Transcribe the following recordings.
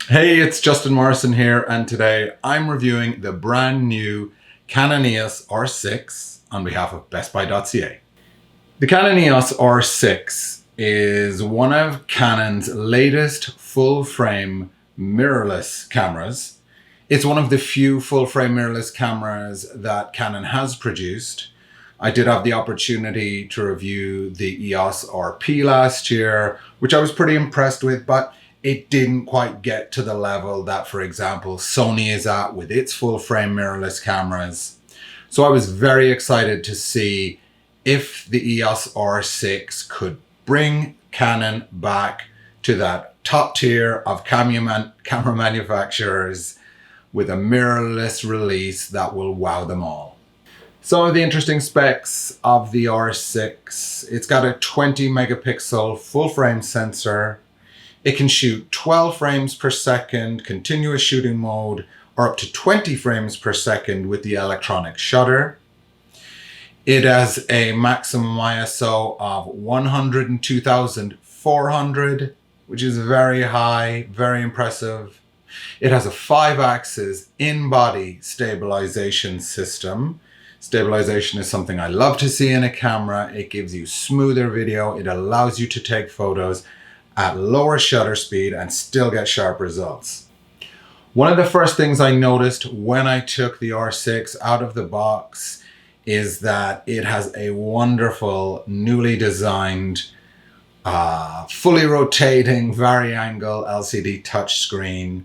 Hey, it's Justin Morrison here, and today I'm reviewing the brand new Canon EOS R6 on behalf of BestBuy.ca. The Canon EOS R6 is one of Canon's latest full-frame mirrorless cameras. It's one of the few full-frame mirrorless cameras that Canon has produced. I did have the opportunity to review the EOS RP last year, which I was pretty impressed with, but it didn't quite get to the level that, for example, Sony is at with its full-frame mirrorless cameras. So I was very excited to see if the EOS R6 could bring Canon back to that top tier of camera manufacturers with a mirrorless release that will wow them all. Some of the interesting specs of the R6: it's got a 20 megapixel full-frame sensor. It can shoot 12 frames per second, continuous shooting mode, or up to 20 frames per second with the electronic shutter. It has a maximum ISO of 102,400, which is very high, very impressive. It has a 5-axis in-body stabilization system. Stabilization is something I love to see in a camera. It gives you smoother video. It allows you to take photos at lower shutter speed and still get sharp results. One of the first things I noticed when I took the R6 out of the box is that it has a wonderful, newly designed, fully rotating vari-angle LCD touchscreen.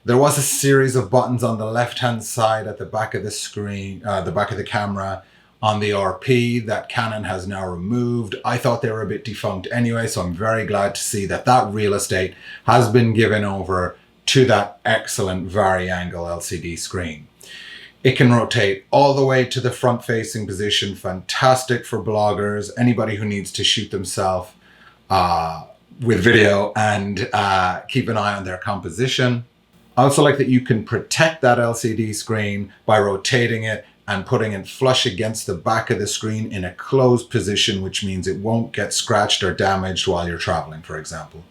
There was a series of buttons on the left-hand side at the back of the screen, the back of the camera, on the RP that Canon has now removed. I thought they were a bit defunct anyway, so I'm very glad to see that that real estate has been given over to that excellent vari-angle LCD screen. It can rotate all the way to the front-facing position, fantastic for bloggers, anybody who needs to shoot themselves with video and keep an eye on their composition. I also like that you can protect that LCD screen by rotating it and putting it flush against the back of the screen in a closed position, which means it won't get scratched or damaged while you're traveling, for example.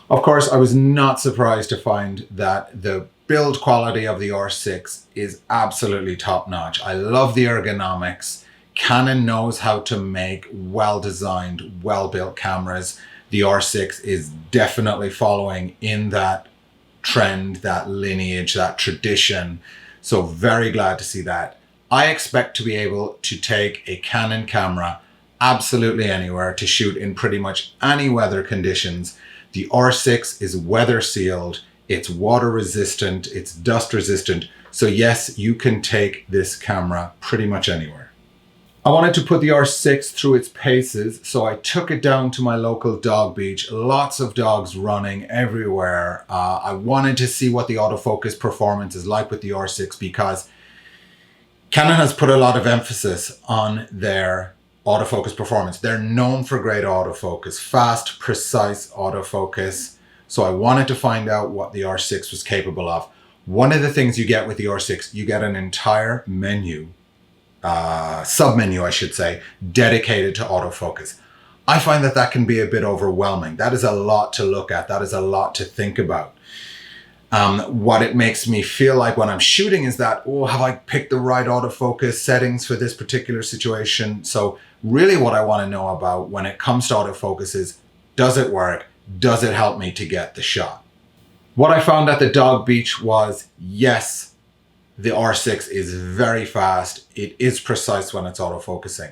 Of course, I was not surprised to find that the build quality of the R6 is absolutely top-notch. I love the ergonomics. Canon knows how to make well-designed, well-built cameras. The R6 is definitely following in that trend, that lineage, that tradition. So very glad to see that. I expect to be able to take a Canon camera absolutely anywhere to shoot in pretty much any weather conditions. The R6 is weather sealed, it's water resistant, it's dust resistant. So yes, you can take this camera pretty much anywhere. I wanted to put the R6 through its paces, so I took it down to my local dog beach. Lots of dogs running everywhere. I wanted to see what the autofocus performance is like with the R6 because Canon has put a lot of emphasis on their autofocus performance. They're known for great autofocus, fast, precise autofocus. So I wanted to find out what the R6 was capable of. One of the things you get with the R6, you get an entire menu, sub-menu, I should say, dedicated to autofocus. I find that that can be a bit overwhelming. That is a lot to look at. That is a lot to think about. What it makes me feel like when I'm shooting is that, oh, have I picked the right autofocus settings for this particular situation? So really what I want to know about when it comes to autofocus is, does it work? Does it help me to get the shot? What I found at the dog beach was, yes, the R6 is very fast. It is precise when it's autofocusing.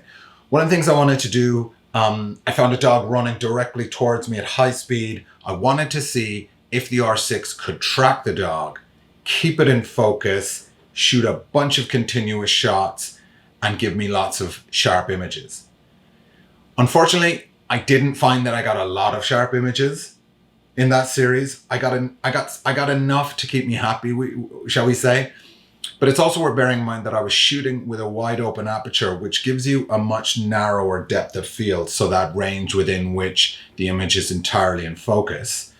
One of the things I wanted to do, I found a dog running directly towards me at high speed. I wanted to see if the R6 could track the dog, keep it in focus, shoot a bunch of continuous shots, and give me lots of sharp images. Unfortunately, I didn't find that I got a lot of sharp images in that series. I got enough to keep me happy, shall we say. But it's also worth bearing in mind that I was shooting with a wide open aperture, which gives you a much narrower depth of field, so that range within which the image is entirely in focus.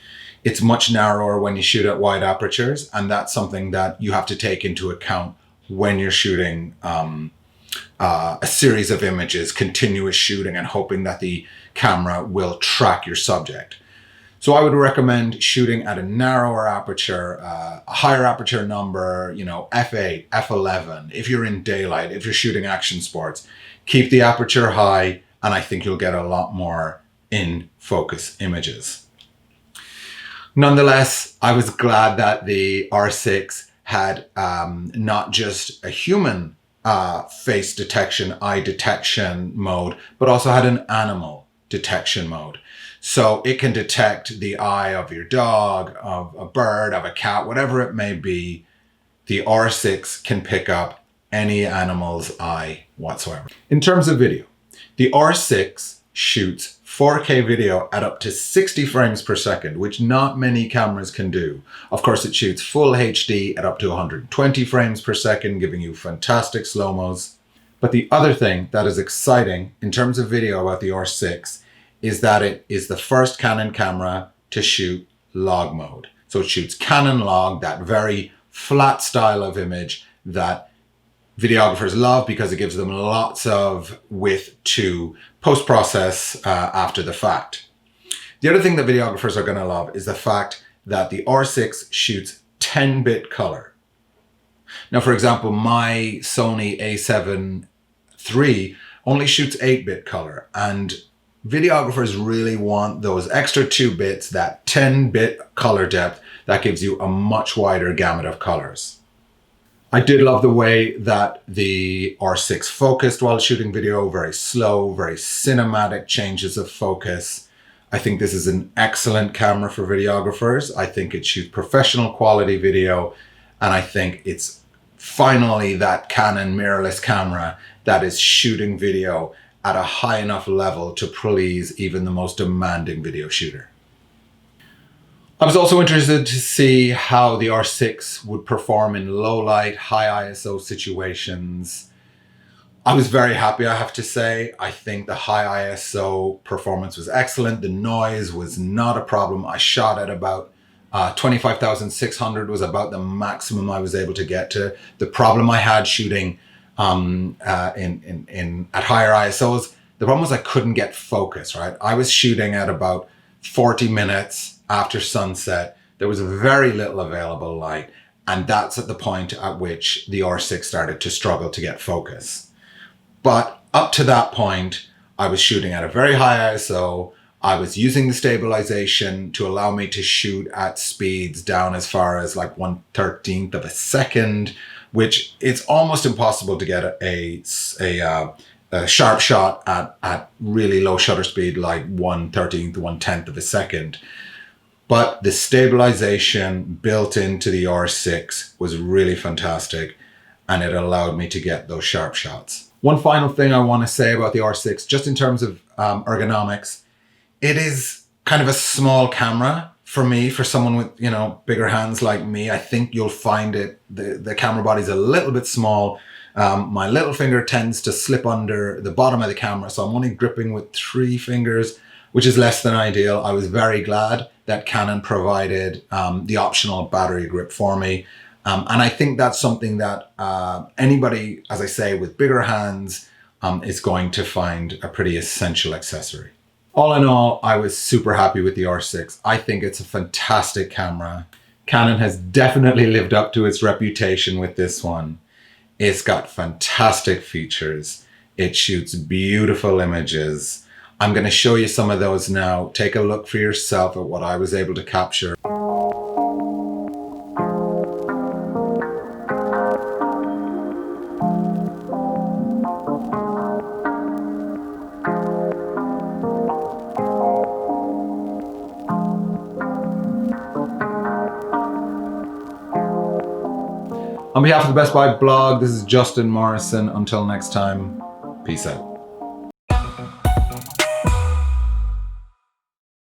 It's much narrower when you shoot at wide apertures, and that's something that you have to take into account when you're shooting a series of images, continuous shooting, and hoping that the camera will track your subject. So I would recommend shooting at a narrower aperture, a higher aperture number, you know, f8, f11. If you're in daylight, if you're shooting action sports, keep the aperture high, and I think you'll get a lot more in focus images. Nonetheless, I was glad that the R6 had not just a human face detection, eye detection mode, but also had an animal detection mode. So it can detect the eye of your dog, of a bird, of a cat, whatever it may be. The R6 can pick up any animal's eye whatsoever. In terms of video, the R6 shoots 4K video at up to 60 frames per second, which not many cameras can do. Of course, it shoots full HD at up to 120 frames per second, giving you fantastic slow-mos. But the other thing that is exciting in terms of video about the R6 is that it is the first Canon camera to shoot log mode. So it shoots Canon log, that very flat style of image that videographers love because it gives them lots of width to post-process after the fact. The other thing that videographers are going to love is the fact that the R6 shoots 10-bit color. Now, for example, my Sony a7 III only shoots 8-bit color, and videographers really want those extra 2 bits, that 10-bit color depth that gives you a much wider gamut of colors. I did love the way that the R6 focused while shooting video, very slow, very cinematic changes of focus. I think this is an excellent camera for videographers. I think it shoots professional quality video, and I think it's finally that Canon mirrorless camera that is shooting video at a high enough level to please even the most demanding video shooter. I was also interested to see how the R6 would perform in low light, high ISO situations. I was very happy, I have to say. I think the high ISO performance was excellent. The noise was not a problem. I shot at about 25,600 was about the maximum I was able to get to. The problem I had shooting at higher ISOs, the problem was I couldn't get focus, right? I was shooting at about 40 minutes after sunset. There was very little available light, and that's at the point at which the R6 started to struggle to get focus. But up to that point, I was shooting at a very high ISO. I was using the stabilization to allow me to shoot at speeds down as far as like 1/13 of a second, which it's almost impossible to get a sharp shot at really low shutter speed, like 1/13 to 1/10 of a second. But the stabilization built into the R6 was really fantastic, and it allowed me to get those sharp shots. One final thing I want to say about the R6, just in terms of ergonomics, it is kind of a small camera for me, for someone with, you know, bigger hands like me. I think you'll find it, the camera body's a little bit small. My little finger tends to slip under the bottom of the camera, so I'm only gripping with 3 fingers, which is less than ideal. I was very glad that Canon provided the optional battery grip for me. And I think that's something that anybody, as I say, with bigger hands is going to find a pretty essential accessory. All in all, I was super happy with the R6. I think it's a fantastic camera. Canon has definitely lived up to its reputation with this one. It's got fantastic features. It shoots beautiful images. I'm going to show you some of those now. Take a look for yourself at what I was able to capture. On behalf of the Best Buy blog, this is Justin Morrison. Until next time, peace out.